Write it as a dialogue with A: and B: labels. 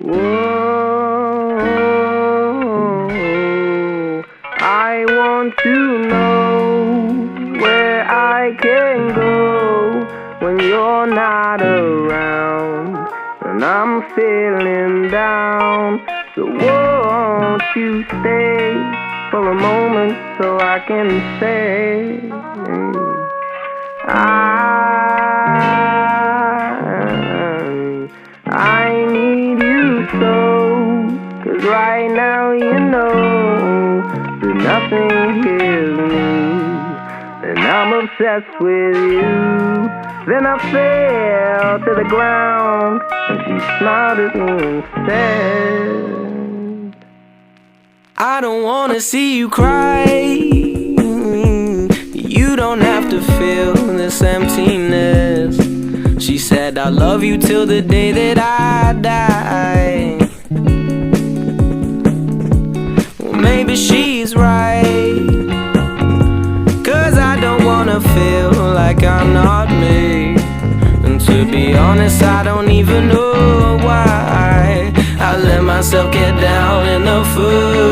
A: Whoa, I want to know where I can go when you're not around, and I'm feeling down. So won't you stay for a moment so I can say I need you so, 'cause right now you know that nothing heals me, and I'm obsessed with you. Then I fell to the ground, and she smiled at me and said, I don't wanna see you cry. You don't have to feel this emptiness. She said, I love you till the day that I die. Well, maybe she's right, 'cause I don't wanna feel like I'm not me. And to be honest, I don't even know why I let myself get down in the foot.